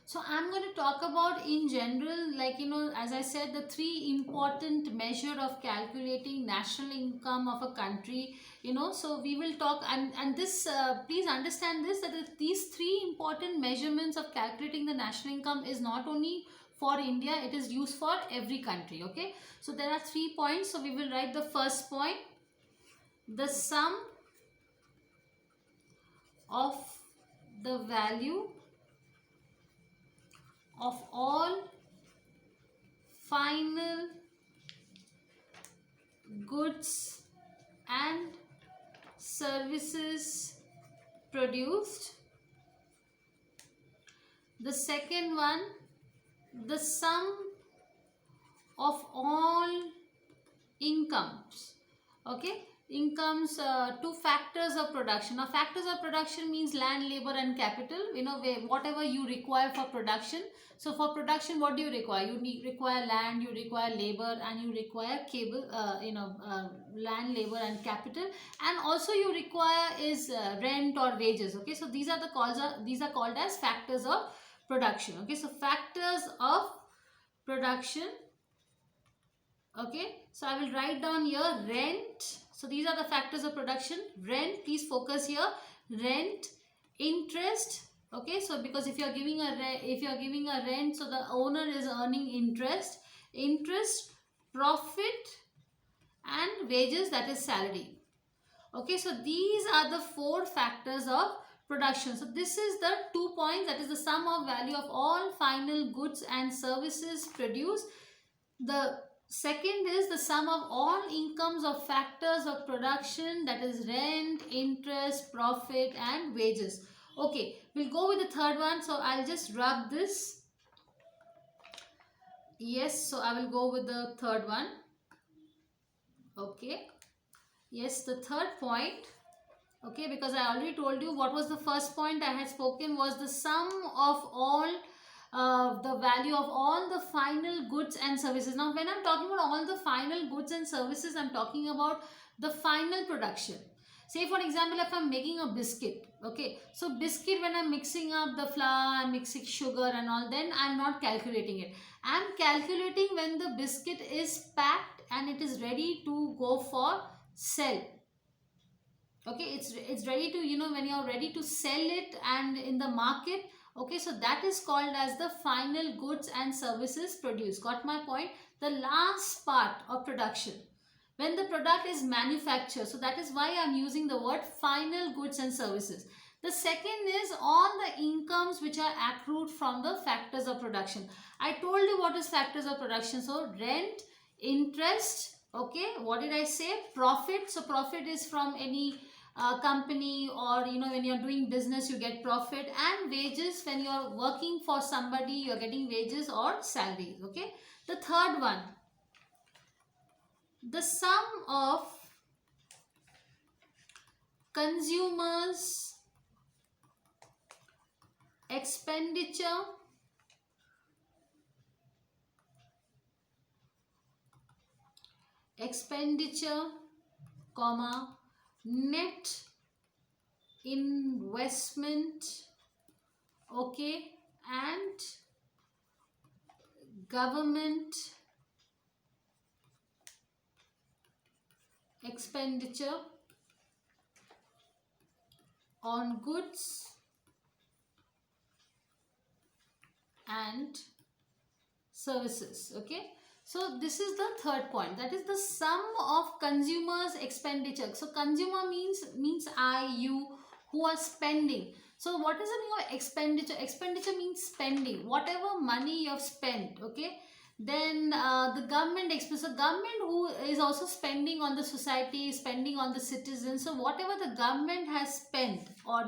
So I'm going to talk about in general, like, as I said, the three important measure of calculating national income of a country. So we will talk, and this, please understand this, that these three important measurements of calculating the national income is not only for India, it is used for every country. Okay, so there are 3 points. So we will write the first point: the sum of the value of all final goods and services produced. The second one, the sum of all incomes. Okay, incomes, two factors of production. Now factors of production means land, labor and capital, whatever you require for production. So for production, what do you require? You require land, you require labor, and you require land, labor and capital, and also you require is rent or wages. Okay, so these are called as factors of production. Okay, so factors of production. Okay, so I will write down here rent. So these are the factors of production. Rent, please focus here. Rent, interest. Okay, so because if you are giving a rent, so the owner is earning interest, profit, and wages, that is salary. Okay, so these are the four factors of production. So this is the 2 points, that is the sum of value of all final goods and services produced. The second is the sum of all incomes of factors of production, that is rent, interest, profit and wages. Okay, we'll go with the third one. So I'll just rub this. Yes, so I will go with the third one. Okay, yes, the third point. Okay, because I already told you what was the first point I had spoken was the sum of all the value of all the final goods and services. Now when I'm talking about all the final goods and services, I'm talking about the final production. Say for example, if I'm making a biscuit, okay, so biscuit, when I'm mixing up the flour, I'm mixing sugar and all, then I'm not calculating it. I'm calculating when the biscuit is packed and it is ready to go for sell. Okay, it's ready to, when you're ready to sell it and in the market. Okay, so that is called as the final goods and services produced. Got my point? The last part of production, when the product is manufactured, so that is why I'm using the word final goods and services. The second is all the incomes which are accrued from the factors of production. I told you what is factors of production. So rent, interest, okay, what did I say? Profit. So profit is from any company, or when you're doing business you get profit, and wages, when you're working for somebody you're getting wages or salaries. Okay, the third one, the sum of consumers expenditure comma net investment, okay, and government expenditure on goods and services. Okay, so this is the third point, that is the sum of consumers expenditure. So consumer means you who are spending. So what is your expenditure? Expenditure means spending, whatever money you have spent. Okay, then the government expense, so government who is also spending on the society, spending on the citizens. So whatever the government has spent, or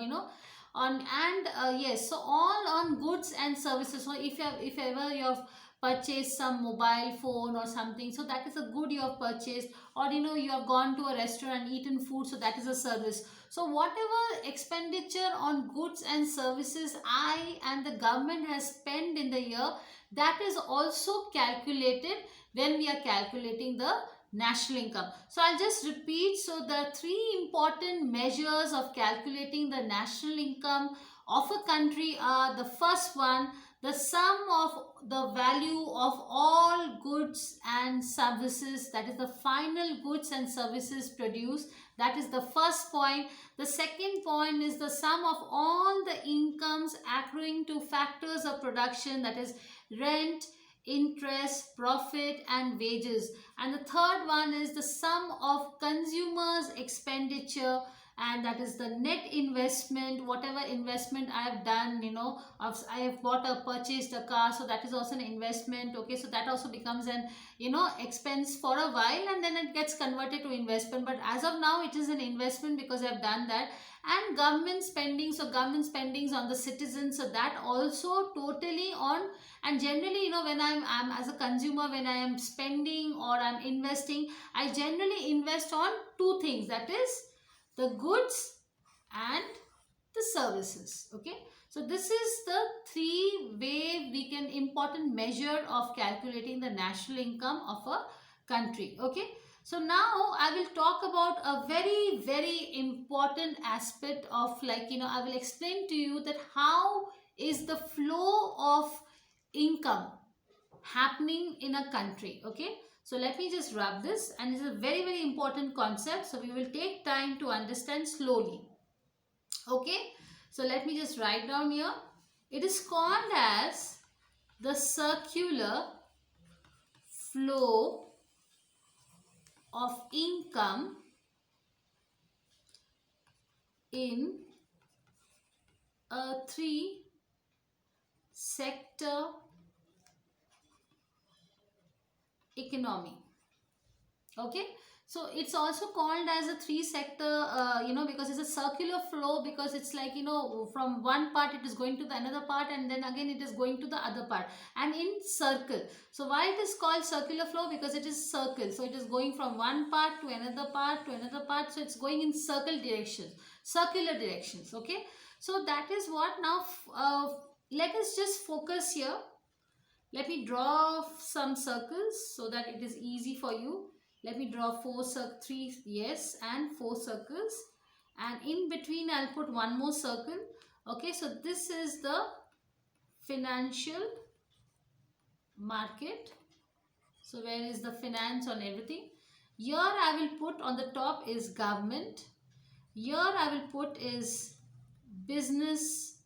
on, and yes, so all on goods and services. So if ever you have purchased some mobile phone or something, so that is a good you have purchased, or you have gone to a restaurant and eaten food, so that is a service. So whatever expenditure on goods and services I and the government has spent in the year, that is also calculated when we are calculating the national income. So I'll just repeat. So the three important measures of calculating the national income of a country are: the first one, the sum of the value of all goods and services, that is the final goods and services produced. That is the first point. The second point is the sum of all the incomes accruing to factors of production, that is rent, interest, profit and wages. And the third one is the sum of consumers expenditure, and that is the net investment, whatever investment I have done, I have purchased a car, so that is also an investment. Okay, so that also becomes an expense for a while, and then it gets converted to investment, but as of now it is an investment because I have done that. And government spending, so government spendings on the citizens, so that also totally on. And generally, when I'm as a consumer, when I am spending or I'm investing, I generally invest on two things, that is the goods and the services. Okay, so this is the three way we can important measure of calculating the national income of a country. Okay, so now I will talk about a very very important aspect of, I will explain to you that how is the flow of income happening in a country. Okay, so let me just wrap this, and it's a very very important concept, so we will take time to understand slowly. Okay, so let me just write down here. It is called as the circular flow of income in a three sector economy. Okay, so it's also called as a three sector, because it's a circular flow, because it's like, from one part it is going to the another part, and then again it is going to the other part, and in circle. So why it is called circular flow? Because it is circle, so it is going from one part to another part to another part, so it's going in circular directions. Okay, so that is what. Now let us just focus here. Let me draw some circles so that it is easy for you. Let me draw three, yes, and four circles, and in between I'll put one more circle. Okay, so this is the financial market. So where is the finance on everything? Here I will put on the top is government. Here I will put is business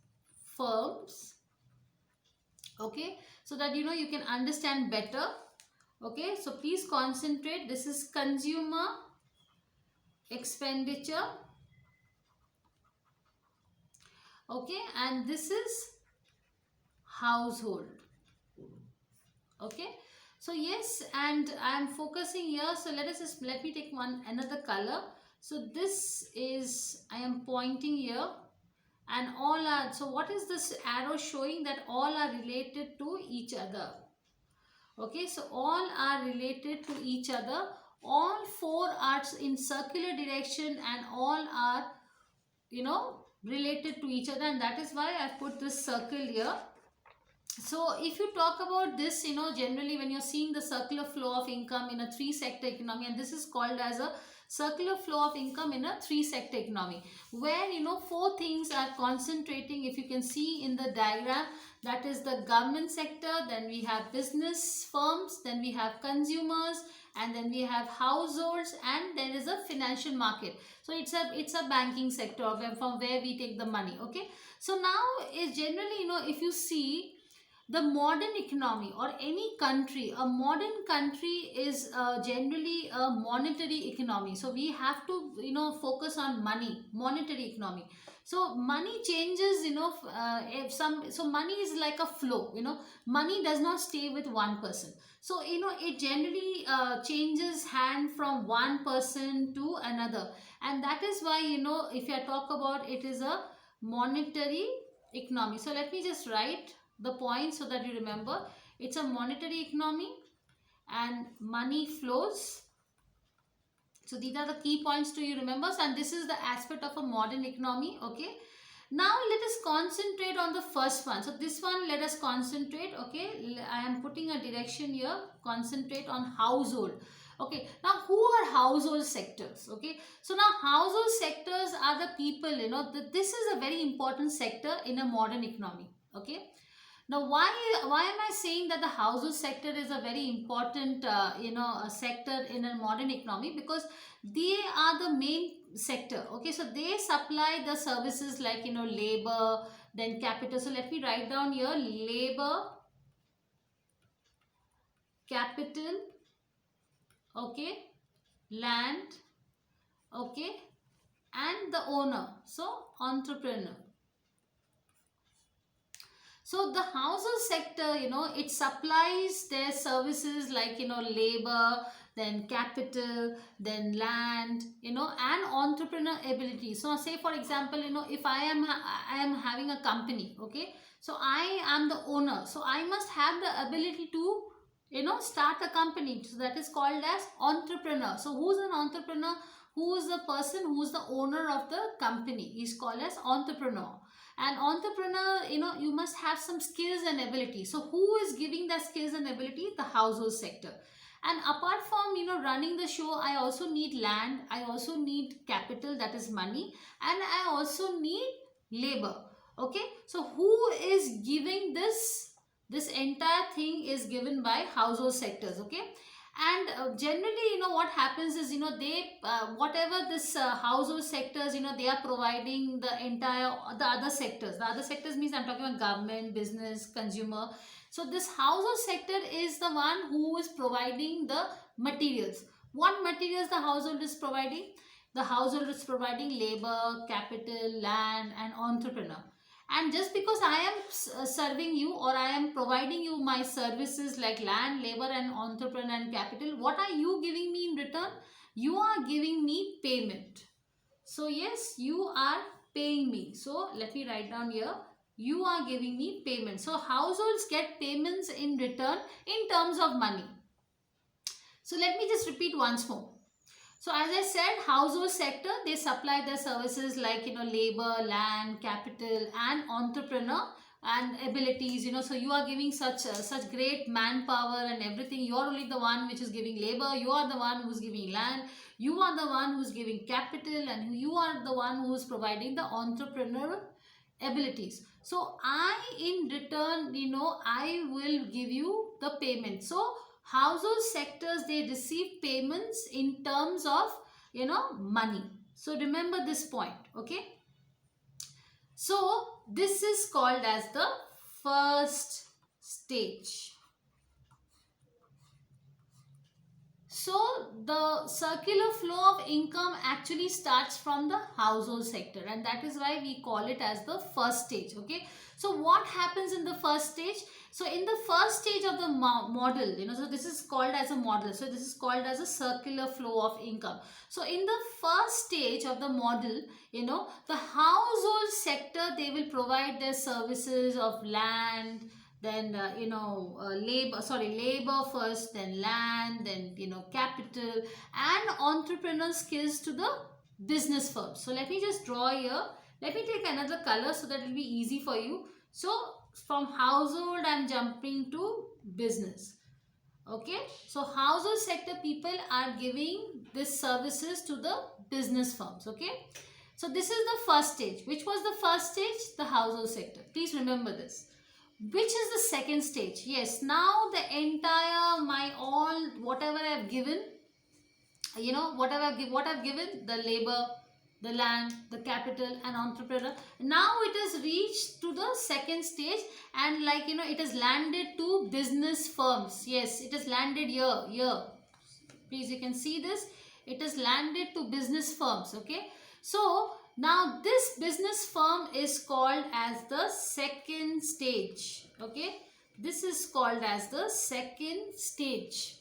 firms. Okay, so that you can understand better. Okay, so please concentrate. This is consumer expenditure. Okay, and this is household. Okay, so yes, and I am focusing here. So let me take another color. So this is, I am pointing here, and all are, so what is this arrow showing? That all are related to each other. Okay, so all are related to each other. All four are in circular direction, and all are related to each other, and that is why I put this circle here. So if you talk about this, generally when you're seeing the circular flow of income in a three sector economy, and this is called as a circular flow of income in a three sector economy, where four things are concentrating. If you can see in the diagram, that is the government sector, then we have business firms, then we have consumers, and then we have households, and there is a financial market. So it's a banking sector from where we take the money. Okay, so now is generally, if you see the modern economy or any country, a modern country is generally a monetary economy. So we have to focus on monetary economy. So money changes, so money is like a flow. Money does not stay with one person. So it generally changes hand from one person to another, and that is why if I talk about, it is a monetary economy. So let me just write the point so that you remember. It's a monetary economy and money flows. So these are the key points to you remember, and this is the aspect of a modern economy. Okay, now let us concentrate on the first one. So this one, let us concentrate. Okay, I am putting a direction here. Concentrate on household. Okay, now who are household sectors? Okay, so now household sectors are the people, this is a very important sector in a modern economy. Okay, now why am I saying that the household sector is a very important sector in a modern economy? Because they are the main sector. Okay, so they supply the services like labor, then capital. So let me write down here: labor, capital, okay, land, okay, and the owner, so entrepreneur. So the household sector, it supplies their services like labor, then capital, then land, and entrepreneur ability. So say for example, if I am having a company, okay, so I am the owner, so I must have the ability to start a company. So that is called as entrepreneur. So who's an entrepreneur? Who is the person who is the owner of the company is called as entrepreneur. And entrepreneur, you must have some skills and ability. So who is giving the skills and ability? The household sector. And apart from running the show, I also need land, I also need capital, that is money, and I also need labor. Okay, so who is giving this entire thing is given by household sectors. Okay, and generally what happens is they whatever this household sectors they are providing the other sectors means I'm talking about government, business, consumer. So this household sector is the one who is providing the materials. What materials the household is providing? The household is providing labor, capital, land, and entrepreneur. And just because I am serving you, or I am providing you my services like land, labor, and entrepreneur and capital, what are you giving me in return? You are giving me payment. So yes, you are paying me. So let me write down here: you are giving me payment. So households get payments in return in terms of money. So let me just repeat once more. So as I said, household sector, they supply their services like labor, land, capital, and entrepreneur and abilities. So you are giving such great manpower and everything. You are only the one which is giving labor. You are the one who's giving land. You are the one who's giving capital, and you are the one who is providing the entrepreneur abilities. So I in return, I will give you the payment. So household sectors, they receive payments in terms of money. So remember this point. Okay, so this is called as the first stage. So the circular flow of income actually starts from the household sector, and that is why we call it as the first stage. Okay, so what happens in the first stage? So in the first stage of the model, so this is called as a model. So this is called as a circular flow of income. So in the first stage of the model, the household sector, they will provide their services of land, then labor first, then land, then capital, and entrepreneur skills to the business firm. So let me just draw here. Let me take another color so that it will be easy for you. So from household I'm jumping to business. Okay, so household sector people are giving these services to the business firms. Okay, so this is the first stage. Which was the first stage? The household sector. Please remember this. Which is the second stage? Yes, now the entire whatever I've given, what I've given, the labor, the land, the capital, and entrepreneur, now it has reached to the second stage, and it has landed to business firms. Yes, it has landed here. Please, you can see this. It has landed to business firms. Okay, so now this business firm is called as the second stage. Okay, this is called as the second stage.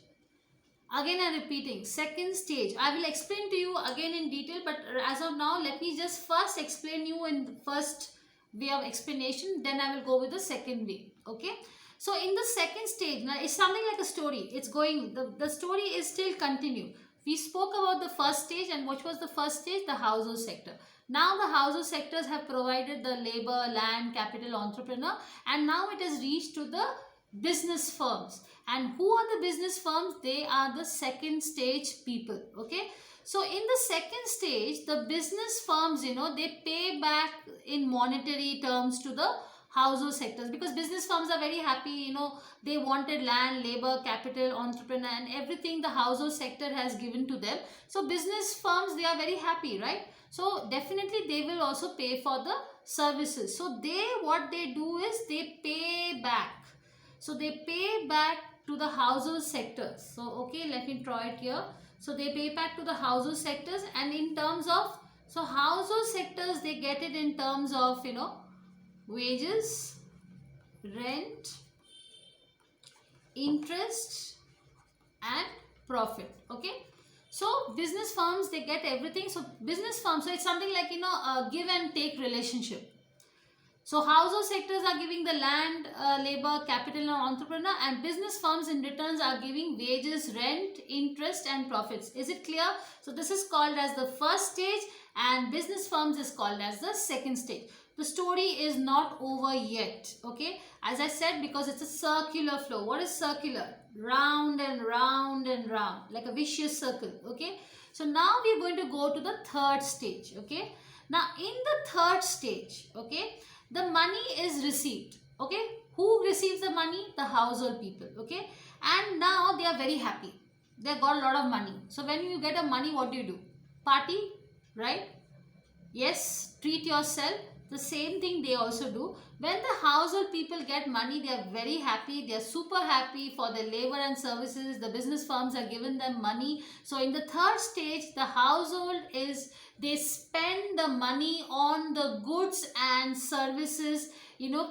Again I'm repeating, second stage. I will explain to you again in detail, but as of now let me just first explain you in the first way of explanation, then I will go with the second way. Okay, so in the second stage, now it's something like a story. It's going, the story is still continued. We spoke about the first stage, and what was the first stage? The household sector. Now the household sectors have provided the labor, land, capital, entrepreneur, and now it has reached to the business firms. And who are the business firms? They are the second stage people. Okay, so in the second stage, the business firms, they pay back in monetary terms to the household sectors, because business firms are very happy. They wanted land, labor, capital, entrepreneur, and everything the household sector has given to them. So business firms, they are very happy, right? So definitely they will also pay for the services. So what they do is they pay back. So they pay back to the household sectors. So okay, let me draw it here. So they pay back to the household sectors, and in terms of, so household sectors, they get it in terms of, wages, rent, interest, and profit. Okay, so business firms, they get everything. So business firms, so it's something like, a give and take relationship. So household sectors are giving the land, labor, capital, and entrepreneur, and business firms in returns are giving wages, rent, interest, and profits. Is it clear? So this is called as the first stage, and business firms is called as the second stage. The story is not over yet. Okay, as I said, because it's a circular flow. What is circular? Round and round and round, like a vicious circle. Okay, so now we're going to go to the third stage. Okay, now in the third stage, okay, the money is received. Okay, who receives the money? The household people. Okay, and now they are very happy. They got a lot of money. So when you get a money, what do? Party, right? Yes, treat yourself. The same thing they also do. When the household people get money, they are very happy. They are super happy for their labor and services. The business firms are giving them money. So in the third stage, the household is, they spend the money on the goods and services,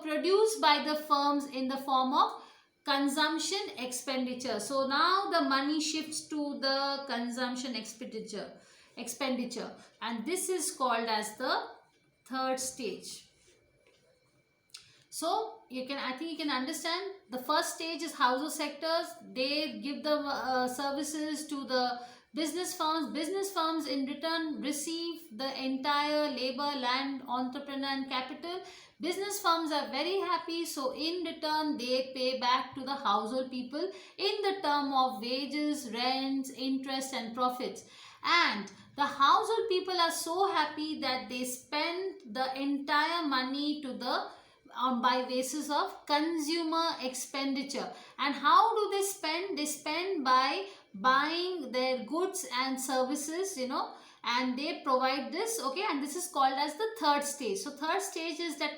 produced by the firms in the form of consumption expenditure. So now the money shifts to the consumption expenditure, and this is called as the third stage. So I think you can understand, the first stage is household sectors. They give the services to the business firms. Business firms in return receive the entire labor, land, entrepreneur, and capital. Business firms are very happy, so in return they pay back to the household people in the term of wages, rents, interest, and profits. And the household people are so happy that they spend the entire money to the by basis of consumer expenditure. And how do they spend? They spend by buying their goods and services, and they provide this. Okay, and this is called as the third stage. So third stage is that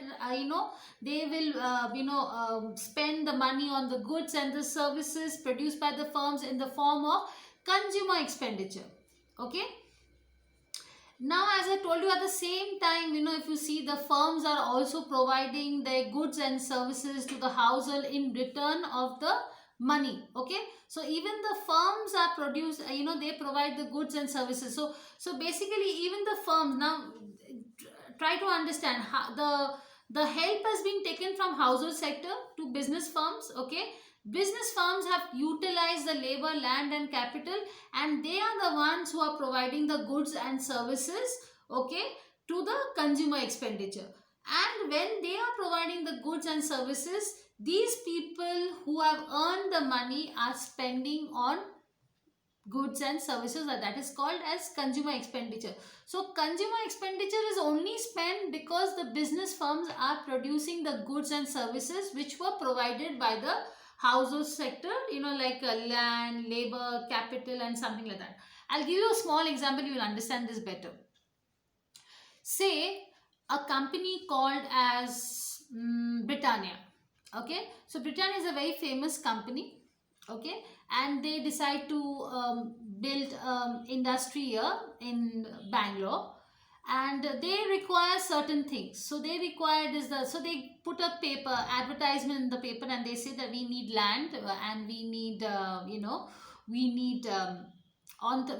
they will spend the money on the goods and the services produced by the firms in the form of consumer expenditure. Okay, now as I told you, at the same time, if you see, the firms are also providing their goods and services to the household in return of the money. Okay, so even the firms are they provide the goods and services. So basically, even the firms, now try to understand how the help has been taken from household sector to business firms. Okay, business firms have utilized the labor, land, and capital, and they are the ones who are providing the goods and services, okay, to the consumer expenditure. And when they are providing the goods and services, these people who have earned the money are spending on goods and services, that is called as consumer expenditure. So consumer expenditure is only spent because the business firms are producing the goods and services which were provided by the household sector, like land, labor, capital, and something like that. I'll give you a small example, you will understand this better. Say a company called as Britannia. Okay, so Britannia is a very famous company. Okay, and they decide to build industry here in Bangalore, and they require certain things. So they require so they put a paper advertisement in the paper, and they say that we need land, and we need we need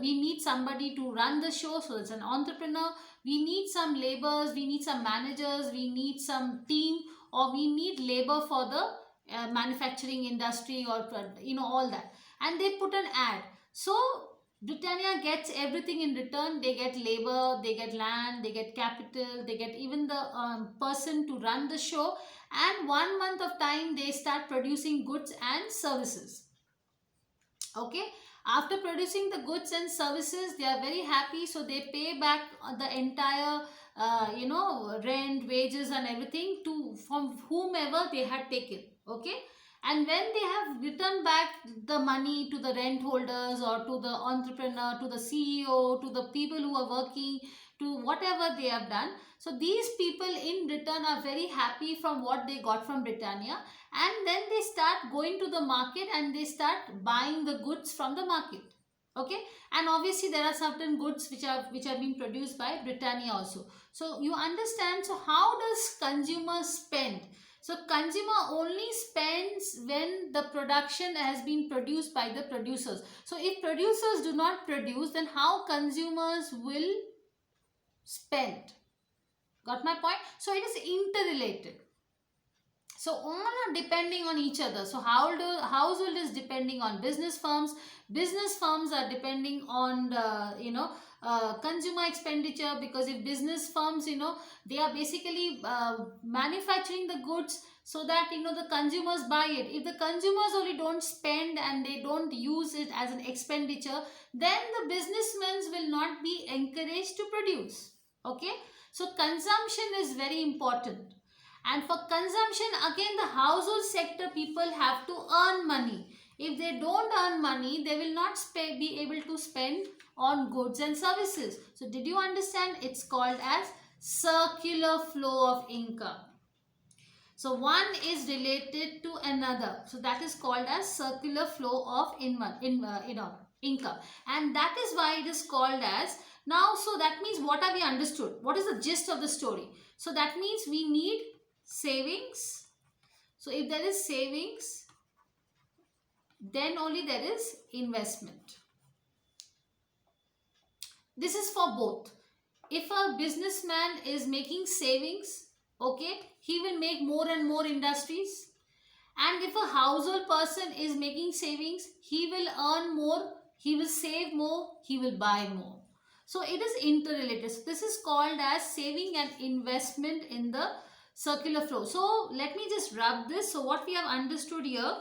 we need somebody to run the show. So it's an entrepreneur. We need some laborers, we need some managers, we need some team, or we need labor for the manufacturing industry, or all that. And they put an ad. So Britannia gets everything in return. They get labor, they get land, they get capital, they get even the person to run the show, and 1 month of time they start producing goods and services. Okay, after producing the goods and services, they are very happy, so they pay back the entire rent, wages and everything to from whomever they had taken. Okay, and when they have returned back the money to the rent holders or to the entrepreneur, to the CEO, to the people who are working, to whatever they have done, so these people in return are very happy from what they got from Britannia, and then they start going to the market and they start buying the goods from the market. Okay, and obviously there are certain goods which are being produced by Britannia also. So you understand, so how does consumer spend? So consumer only spends when the production has been produced by the producers. So if producers do not produce, then how consumers will spend? Got my point? So it is interrelated. So all are depending on each other. So household is depending on business firms. Business firms are depending on the consumer expenditure, because if business firms, they are basically manufacturing the goods so that the consumers buy it. If the consumers only don't spend and they don't use it as an expenditure, then the businessmen will not be encouraged to produce. Okay, so consumption is very important. And for consumption, again, the household sector people have to earn money. If they don't earn money, they will not be able to spend on goods and services. So did you understand? It's called as circular flow of income. So one is related to another. So that is called as circular flow of income. And that is why it is called as, now, so that means what have we understood? What is the gist of the story? So that means we need savings. So if there is savings, then only there is investment. This is for both. If a businessman is making savings, okay, he will make more and more industries. And if a household person is making savings, he will earn more, he will save more, he will buy more. So it is interrelated. So this is called as saving and investment in the circular flow. So let me just rub this. So what we have understood here.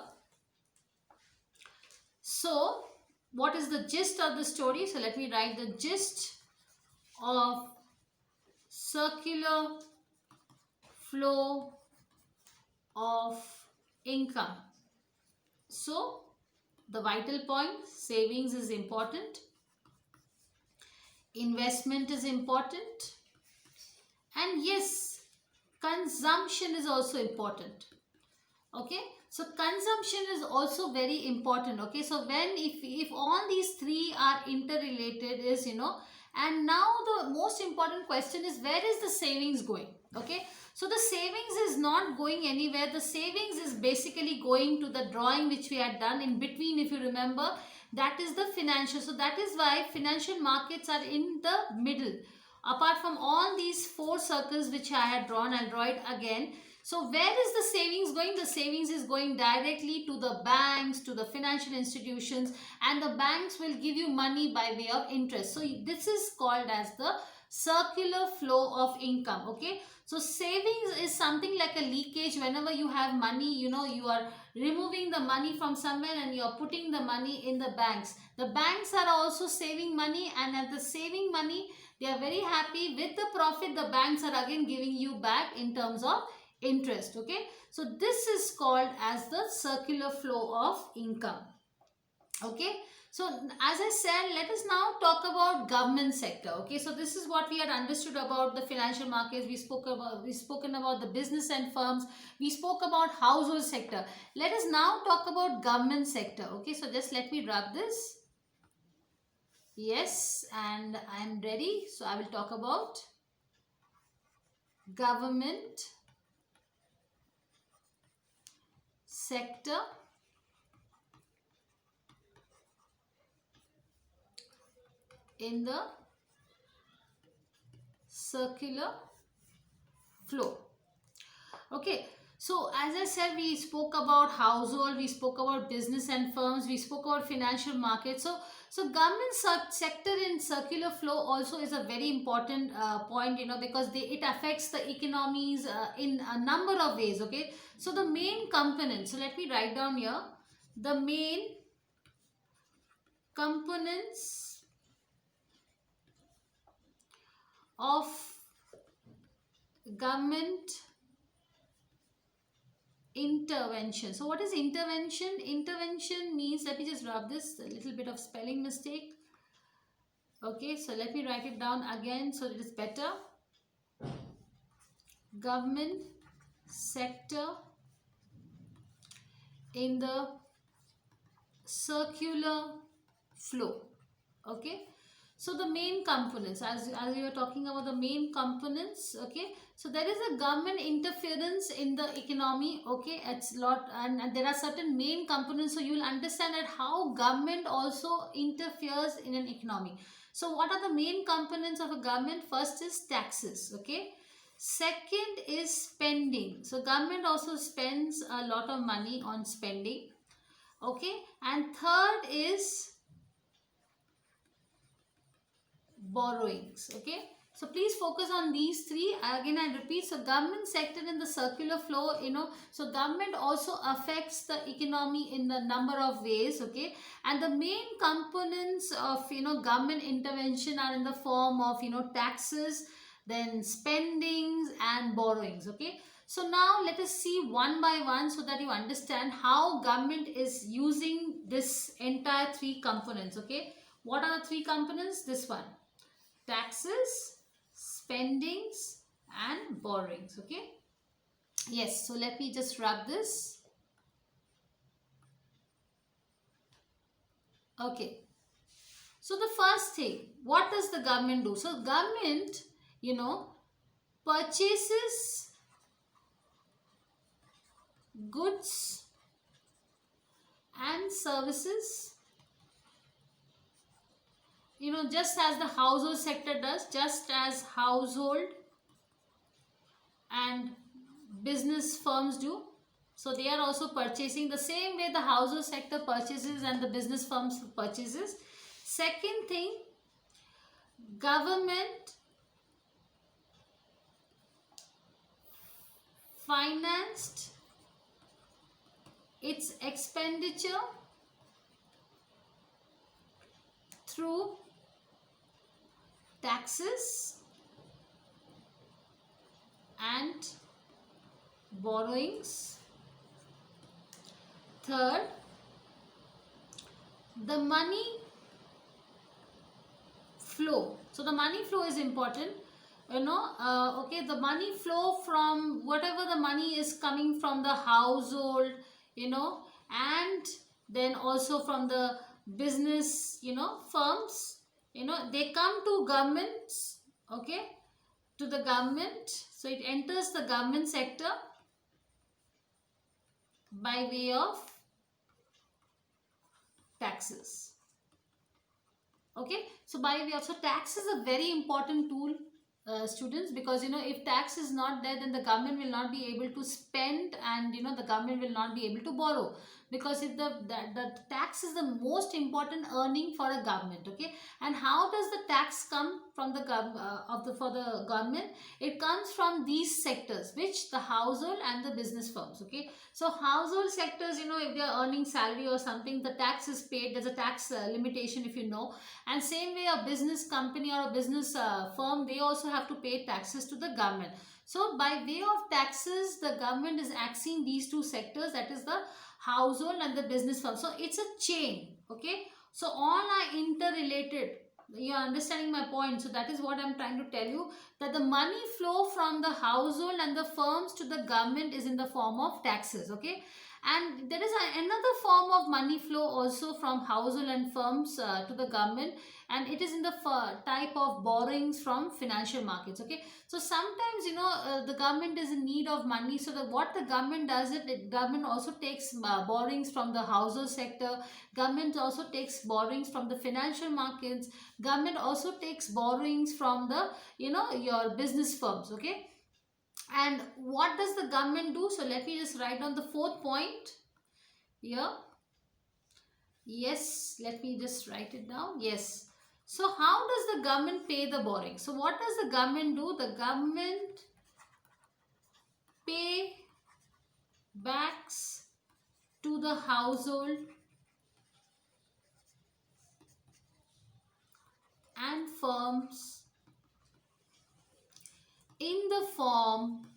So what is the gist of the story? So let me write the gist of circular flow of income. So the vital point, savings is important, investment is important, and yes, consumption is also important. Okay, so consumption is also very important. Okay, so when if all these three are interrelated, is and now the most important question is, where is the savings going? Okay, so the savings is not going anywhere. The savings is basically going to the drawing which we had done in between, if you remember. That is the financial. So that is why financial markets are in the middle. Apart from all these four circles which I had drawn, I'll draw it again. So where is the savings going? The savings is going directly to the banks, to the financial institutions, and the banks will give you money by way of interest. So this is called as the circular flow of income. Okay, so savings is something like a leakage. Whenever you have money, you are removing the money from somewhere and you are putting the money in the banks. The banks are also saving money, and at the saving money, they are very happy. With the profit, the banks are again giving you back in terms of interest. Okay, so this is called as the circular flow of income. Okay, so as I said, let us now talk about government sector. Okay, so this is what we had understood about the financial markets. We spoken about the business and firms. We spoke about household sector. Let us now talk about government sector. Okay, so just let me rub this. Yes, and I am ready. So I will talk about government sector in the circular flow. Okay, So, as I said, we spoke about household, we spoke about business and firms, we spoke about financial markets. So government sector in circular flow also is a very important point, because it affects the economies in a number of ways. Okay, so the main components. So let me write down here the main components of government intervention. So what is intervention? Intervention means, let me just rub this, a little bit of spelling mistake. Okay, so let me write it down again so it is better. Government sector in the circular flow. Okay, so the main components, as you were talking about the main components. Okay, so there is a government interference in the economy. Okay, it's lot, and there are certain main components, so you will understand that how government also interferes in an economy. So what are the main components of a government? First is taxes. Okay, second is spending. So government also spends a lot of money on spending. Okay, and third is borrowings. Okay, so please focus on these three. Again, I repeat, so government sector in the circular flow, so government also affects the economy in a number of ways. Okay, and the main components of government intervention are in the form of taxes, then spendings and borrowings. Okay, so now let us see one by one so that you understand how government is using this entire three components. Okay, what are the three components? This one: taxes, spendings and borrowings. Okay, yes, so let me just rub this. Okay, so the first thing, what does the government do? So government purchases goods and services, just as the household sector does, just as household and business firms do. So they are also purchasing the same way the household sector purchases and the business firms purchases. Second thing, government financed its expenditure through taxes and borrowings. Third, the money flow. So the money flow is important. Okay, the money flow from whatever the money is coming from the household, and then also from the business, firms, they come to governments. Okay, to the government. So it enters the government sector by way of taxes. Okay, so by way of, so tax is a very important tool, students, because if tax is not there, then the government will not be able to spend, and the government will not be able to borrow, because if the tax is the most important earning for a government. Okay, and how does the tax come from the for the government? It comes from these sectors, which the household and the business firms. Okay, so household sectors, if they are earning salary or something, the tax is paid. There's a tax limitation, if and same way a business company or a business firm, they also have to pay taxes to the government. So by way of taxes, the government is axing these two sectors, that is the household and the business firm. So it's a chain. Okay, so all are interrelated. You are understanding my point? So that is what I'm trying to tell you, that the money flow from the household and the firms to the government is in the form of taxes. Okay, and there is another form of money flow also from household and firms to the government, and it is in the type of borrowings from financial markets. Okay, so sometimes the government is in need of money, so what the government does, government also takes borrowings from the household sector, government also takes borrowings from the financial markets, government also takes borrowings from the your business firms. Okay, And what does the government do? So let me just write down the fourth point here. Yes, let me just write it down. Yes. So how does the government pay the borrowing? So what does the government do? The government pay backs to the household and firms in the form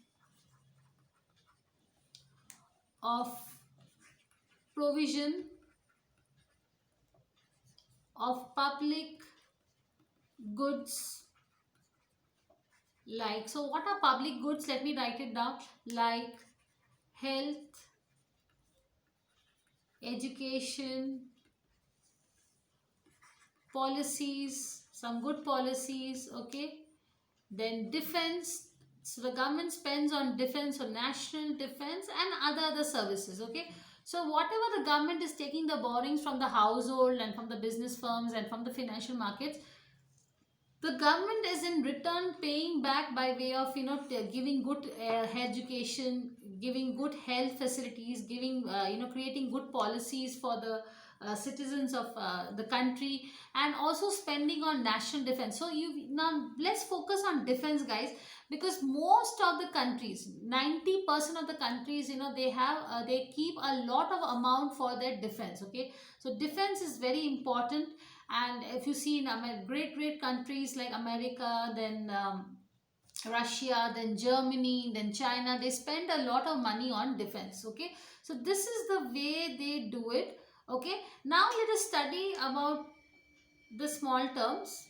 of provision of public goods, like, so what are public goods? Let me write it down. Like health, education, policies, some good policies, okay. Then defense. So the government spends on defense, or national defense, and other services, okay. So whatever the government is taking the borrowings from the household and from the business firms and from the financial markets, the government is in return paying back by way of, giving good education, giving good health facilities, giving, creating good policies for the citizens of the country, and also spending on national defense. So you now let's focus on defense, guys, because most of the countries, 90% of the countries, they have they keep a lot of amount for their defense, okay. So defense is very important. And if you see in great countries like America, then Russia, then Germany, then China, they spend a lot of money on defense, okay. So this is the way they do it, okay. Now let us study about the small terms.